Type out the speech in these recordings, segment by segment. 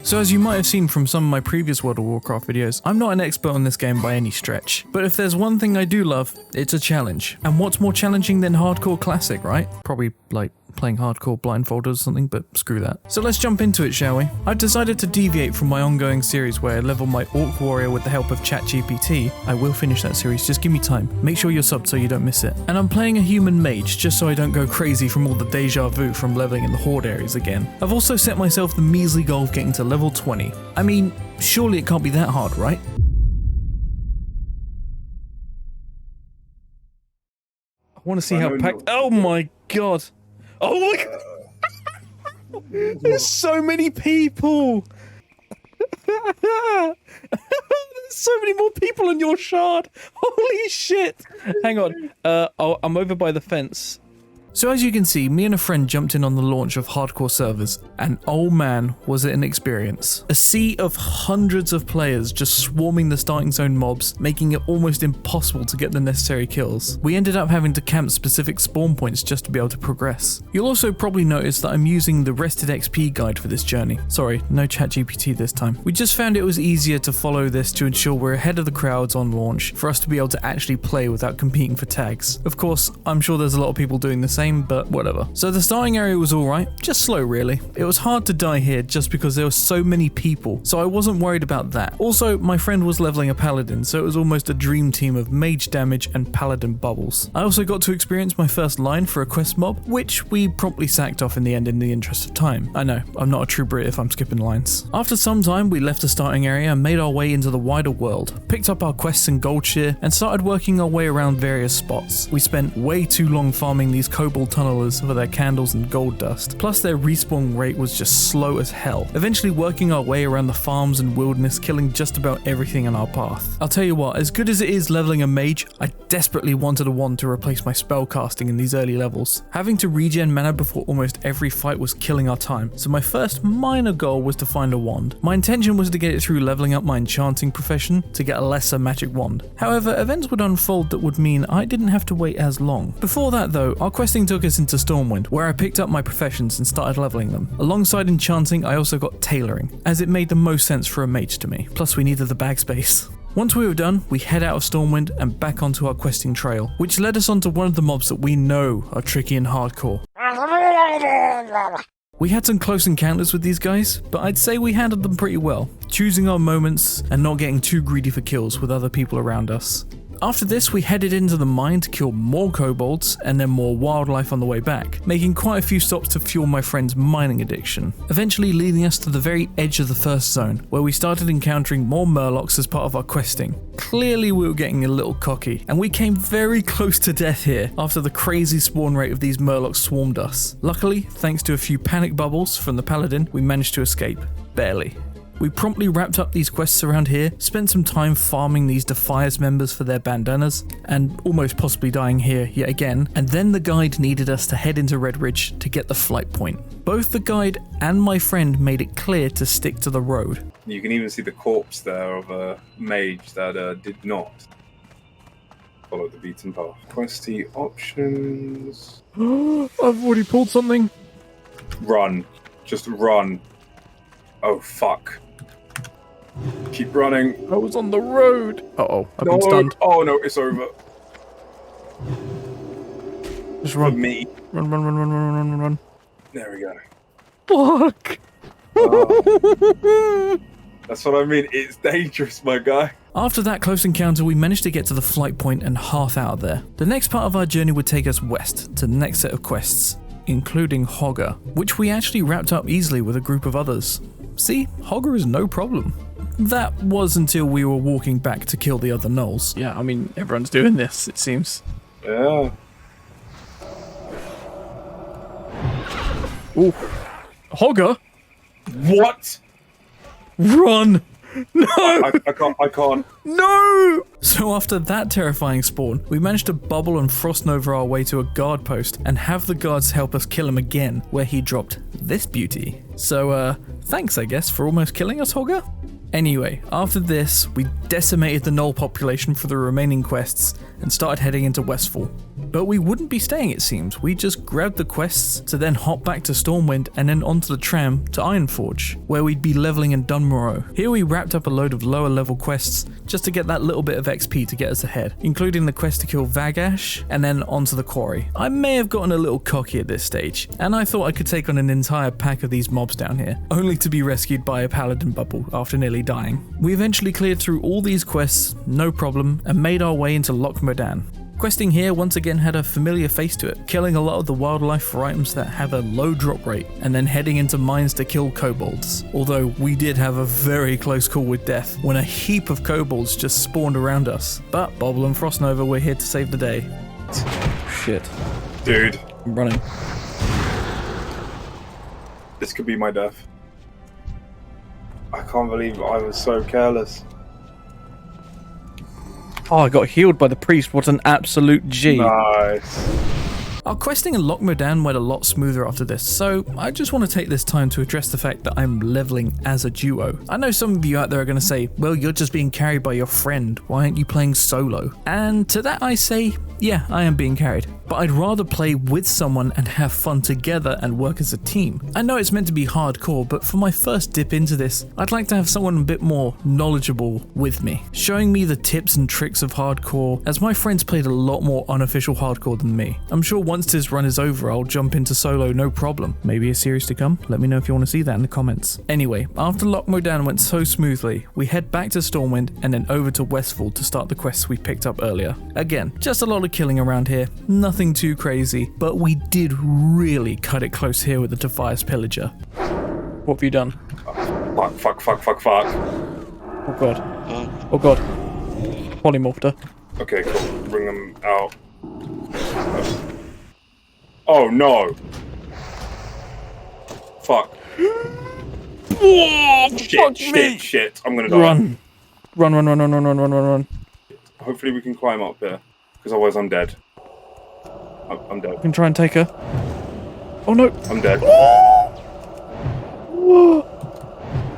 So as you might have seen from some of my previous World of Warcraft videos, I'm not an expert on this game by any stretch. But if there's one thing I do love, it's a challenge. And what's more challenging than Hardcore Classic, right? Probably like playing Hardcore blindfolded or something, but screw that. So let's jump into it, shall we? I've decided to deviate from my ongoing series where I level my Orc Warrior with the help of ChatGPT. I will finish that series, just give me time. Make sure you're subbed so you don't miss it. And I'm playing a human mage, just so I don't go crazy from all the deja vu from leveling in the Horde areas again. I've also set myself the measly goal of getting to level 20. I mean, surely it can't be that hard, right? I want to see how packed... Oh my god! Oh my god! There's so many people! There's so many more people in your shard! Holy shit! Hang on, I'm over by the fence. So as you can see, me and a friend jumped in on the launch of hardcore servers, and oh man, was it an experience. A sea of hundreds of players just swarming the starting zone mobs, making it almost impossible to get the necessary kills. We ended up having to camp specific spawn points just to be able to progress. You'll also probably notice that I'm using the Rested XP guide for this journey. Sorry, no ChatGPT this time. We just found it was easier to follow this to ensure we're ahead of the crowds on launch, for us to be able to actually play without competing for tags. Of course, I'm sure there's a lot of people doing the same, but whatever. So the starting area was alright, just slow really. It was hard to die here just because there were so many people, so I wasn't worried about that. Also, my friend was leveling a paladin, so it was almost a dream team of mage damage and paladin bubbles. I also got to experience my first line for a quest mob, which we promptly sacked off in the end in the interest of time. I know, I'm not a true Brit if I'm skipping lines. After some time, we left the starting area and made our way into the wider world, picked up our quests and gold share, and started working our way around various spots. We spent way too long farming these kobold tunnelers for their candles and gold dust, plus their respawn rate was just slow as hell, eventually working our way around the farms and wilderness, killing just about everything in our path. I'll tell you what, as good as it is leveling a mage, I desperately wanted a wand to replace my spell casting in these early levels. Having to regen mana before almost every fight was killing our time, so my first minor goal was to find a wand. My intention was to get it through leveling up my enchanting profession to get a lesser magic wand. However, events would unfold that would mean I didn't have to wait as long. Before that though, our questing took us into Stormwind, where I picked up my professions and started leveling them. Alongside enchanting, I also got tailoring, as it made the most sense for a mage to me. Plus we needed the bag space. Once we were done, we head out of Stormwind and back onto our questing trail, which led us onto one of the mobs that we know are tricky and hardcore. We had some close encounters with these guys, but I'd say we handled them pretty well, choosing our moments and not getting too greedy for kills with other people around us. After this, we headed into the mine to kill more kobolds and then more wildlife on the way back, making quite a few stops to fuel my friend's mining addiction, eventually leading us to the very edge of the first zone, where we started encountering more murlocs as part of our questing. Clearly we were getting a little cocky, and we came very close to death here after the crazy spawn rate of these murlocs swarmed us. Luckily, thanks to a few panic bubbles from the paladin, we managed to escape. Barely. We promptly wrapped up these quests around here, spent some time farming these Defias members for their bandanas, and almost possibly dying here yet again, and then the guide needed us to head into Red Ridge to get the flight point. Both the guide and my friend made it clear to stick to the road. You can even see the corpse there of a mage that did not follow the beaten path. Questy options... I've already pulled something. Run. Just run. Oh, fuck. Keep running. I was on the road. Uh-oh, I've been stunned. Oh no, it's over. Just run. For me. Run. There we go. Fuck. That's what I mean, it's dangerous, my guy. After that close encounter, we managed to get to the flight point and half out of there. The next part of our journey would take us west to the next set of quests, including Hogger, which we actually wrapped up easily with a group of others. See, Hogger is no problem. That was until we were walking back to kill the other gnolls. Yeah, I mean, everyone's doing this, it seems. Yeah. Ooh. Hogger? What? Run! No! I can't. No! So after that terrifying spawn, we managed to bubble and frost nova our way to a guard post and have the guards help us kill him again, where he dropped this beauty. So, thanks I guess for almost killing us, Hogger? Anyway, after this, we decimated the gnoll population for the remaining quests and started heading into Westfall. But we wouldn't be staying, it seems. We just grabbed the quests to then hop back to Stormwind and then onto the tram to Ironforge, where we'd be leveling in Dunmorrow. Here we wrapped up a load of lower level quests just to get that little bit of XP to get us ahead, including the quest to kill Vagash and then onto the quarry. I may have gotten a little cocky at this stage, and I thought I could take on an entire pack of these mobs down here, only to be rescued by a paladin bubble after nearly dying. We eventually cleared through all these quests, no problem, and made our way into Loch Modan. Questing here once again had a familiar face to it, killing a lot of the wildlife for items that have a low drop rate, and then heading into mines to kill kobolds. Although we did have a very close call with death when a heap of kobolds just spawned around us. But Bobble and Frostnova were here to save the day. Shit. Dude. I'm running. This could be my death. I can't believe I was so careless. Oh, I got healed by the priest. What an absolute G. Nice. Our questing in Loch Modan went a lot smoother after this, so I just want to take this time to address the fact that I'm leveling as a duo. I know some of you out there are going to say, well, you're just being carried by your friend, why aren't you playing solo? And to that I say, yeah, I am being carried, but I'd rather play with someone and have fun together and work as a team. I know it's meant to be hardcore, but for my first dip into this, I'd like to have someone a bit more knowledgeable with me, showing me the tips and tricks of hardcore, as my friends played a lot more unofficial hardcore than me. I'm sure once this run is over, I'll jump into solo no problem. Maybe a series to come? Let me know if you want to see that in the comments. Anyway, after Loch Modan went so smoothly, we head back to Stormwind and then over to Westfall to start the quests we picked up earlier. Again, just a lot of killing around here, nothing too crazy, but we did really cut it close here with the Defias Pillager. What have you done? Fuck. Oh god. Oh god. Polymorphed. Okay, cool. Bring them out. Oh no! Fuck. Whoa, Shit. I'm gonna die. Run. Hopefully we can climb up here, because otherwise I'm dead. I'm dead. I can try and take her. Oh no. I'm dead.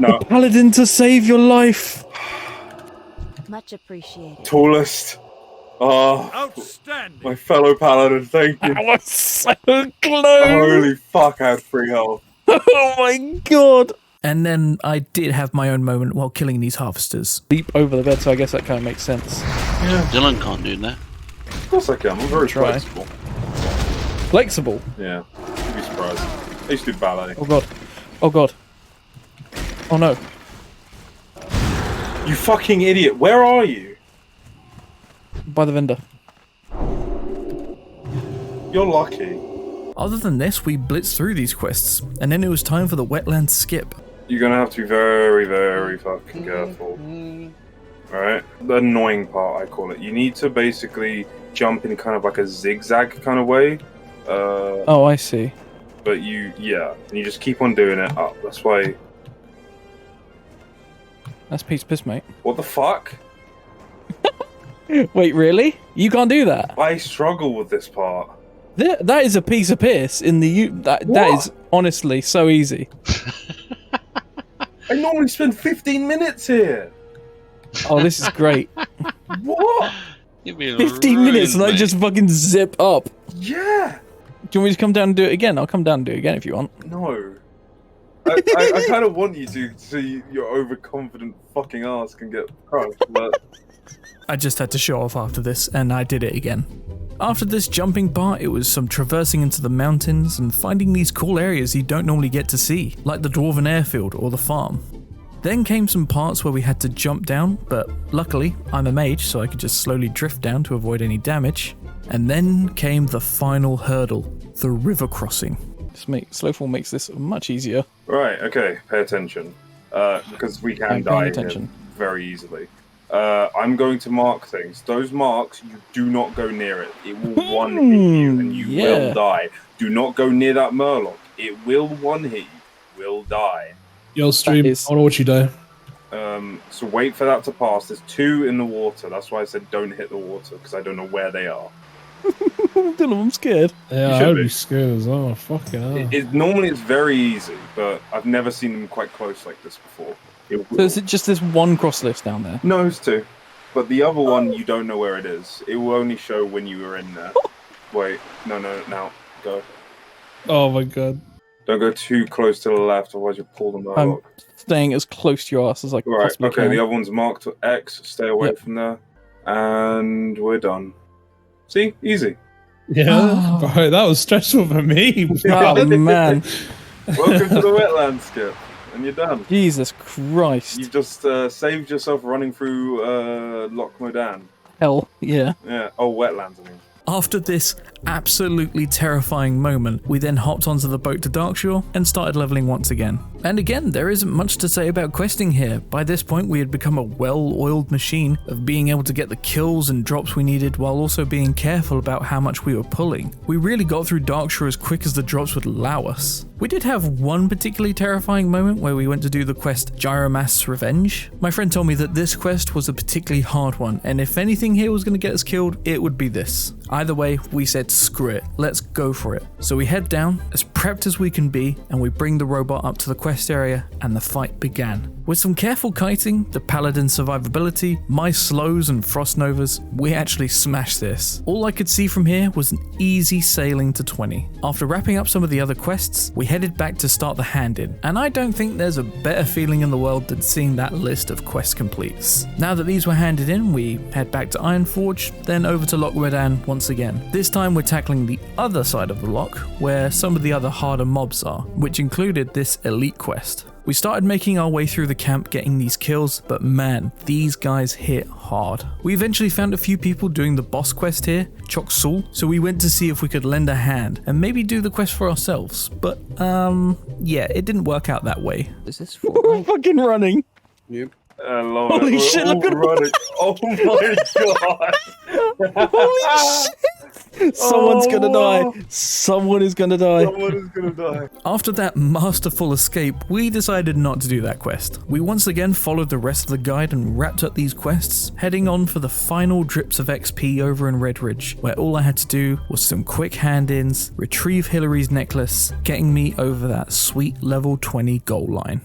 No. Paladin to save your life. Much appreciated. Tallest. Oh, outstanding. My fellow paladin, thank you. I was so close. Holy fuck, I had 3 health. Oh my god. And then I did have my own moment while killing these harvesters. Leap over the bed, so I guess that kind of makes sense. Yeah, Dylan can't do that. Of course I can, I'm very flexible. Flexible? Yeah, you'd be surprised. I used to do ballet. Oh god. Oh god. Oh no. You fucking idiot, where are you? By the vendor. You're lucky. Other than this, we blitzed through these quests, and then it was time for the Wetlands skip. You're gonna have to be very, very fucking careful. Alright? The annoying part, I call it. You need to basically jump in kind of like a zigzag kind of way. Oh, I see. But yeah. And you just keep on doing it up. That's why... That's piece of piss, mate. What the fuck? Wait, really? You can't do that? I struggle with this part. That is a piece of piss in the that is honestly so easy. I normally spend 15 minutes here. Oh, this is great. What? 15 minutes and I just fucking zip up. Yeah. Do you want me to come down and do it again? I'll come down and do it again if you want. No. I kind of want you to, so your overconfident fucking ass can get crushed, but... I just had to show off after this, and I did it again. After this jumping part, it was some traversing into the mountains and finding these cool areas you don't normally get to see, like the Dwarven Airfield or the farm. Then came some parts where we had to jump down, but luckily, I'm a mage, so I could just slowly drift down to avoid any damage. And then came the final hurdle, the river crossing. Slowfall makes this much easier. Right, okay, pay attention. Because we can die here very easily. I'm going to mark things. Those marks, you do not go near it. It will one-hit you and you will die. Do not go near that murloc. It will one-hit you. You will die. Yo, stream, I want to watch you die. So wait for that to pass. There's 2 in the water. That's why I said don't hit the water, because I don't know where they are. Dylan, I'm scared. Yeah, I would be scared as well. Fucking hell. Normally it's very easy, but I've never seen them quite close like this before. So is it just this one cross list down there? No, it's 2. But the other one, you don't know where it is. It will only show when you were in there. Wait, no, now go. Oh my god. Don't go too close to the left, otherwise you'll pull them out. I'm staying as close to your ass as I possibly Okay, can. the other one's marked to X. Stay away from there, and we're done. See, easy. Yeah, bro, that was stressful for me. Oh man. Welcome to the wetland, Skip, and you're done. Jesus Christ. You've just saved yourself running through Loch Modan. Hell, yeah. Yeah. Oh, wetlands. I mean. After this absolutely terrifying moment, we then hopped onto the boat to Darkshore and started leveling once again. And again, there isn't much to say about questing here. By this point, we had become a well-oiled machine of being able to get the kills and drops we needed while also being careful about how much we were pulling. We really got through Darkshore as quick as the drops would allow us. We did have one particularly terrifying moment where we went to do the quest Gyromass's Revenge. My friend told me that this quest was a particularly hard one, and if anything here was going to get us killed, it would be this. Either way, we said screw it, let's go for it. So we head down, as prepped as we can be, and we bring the robot up to the quest area, and the fight began. With some careful kiting, the paladin's survivability, my slows and frost novas, we actually smashed this. All I could see from here was an easy sailing to 20. After wrapping up some of the other quests, we headed back to start the hand-in, and I don't think there's a better feeling in the world than seeing that list of quest completes. Now that these were handed in, we head back to Ironforge, then over to Loch Modan once again. This time we're tackling the other side of the loch, where some of the other harder mobs are, which included this elite quest. We started making our way through the camp getting these kills, but man, these guys hit hard. We eventually found a few people doing the boss quest here, Chok Sul, so we went to see if we could lend a hand and maybe do the quest for ourselves, but yeah, it didn't work out that way. Is this Fortnite? Fucking running. Yep. Holy shit, look at running. Oh my god. Holy shit! Someone's gonna die. Someone is gonna die. Someone is gonna die. After that masterful escape, we decided not to do that quest. We once again followed the rest of the guide and wrapped up these quests, heading on for the final drips of XP over in Red Ridge, where all I had to do was some quick hand-ins, retrieve Hillary's necklace, getting me over that sweet level 20 goal line.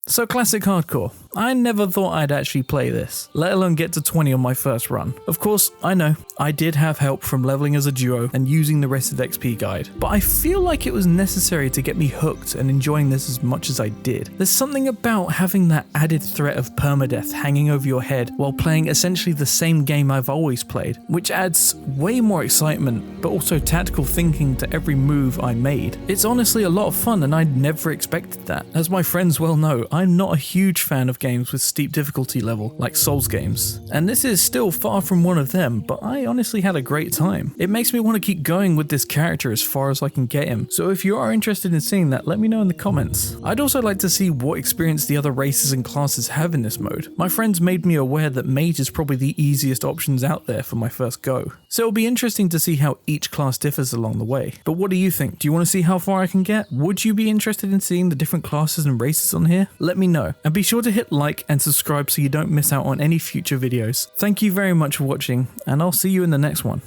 So Classic Hardcore. I never thought I'd actually play this, let alone get to 20 on my first run. Of course, I know, I did have help from leveling as a duo and using the rest of the XP guide, but I feel like it was necessary to get me hooked and enjoying this as much as I did. There's something about having that added threat of permadeath hanging over your head while playing essentially the same game I've always played, which adds way more excitement, but also tactical thinking to every move I made. It's honestly a lot of fun and I'd never expected that. As my friends well know, I'm not a huge fan of games with steep difficulty level, like Souls games, and this is still far from one of them, but I honestly had a great time. It makes me want to keep going with this character as far as I can get him, so if you are interested in seeing that, let me know in the comments. I'd also like to see what experience the other races and classes have in this mode. My friends made me aware that Mage is probably the easiest options out there for my first go, so it'll be interesting to see how each class differs along the way. But what do you think? Do you want to see how far I can get? Would you be interested in seeing the different classes and races on here? Let me know, and be sure to hit like and subscribe so you don't miss out on any future videos. Thank you very much for watching, and I'll see you in the next one.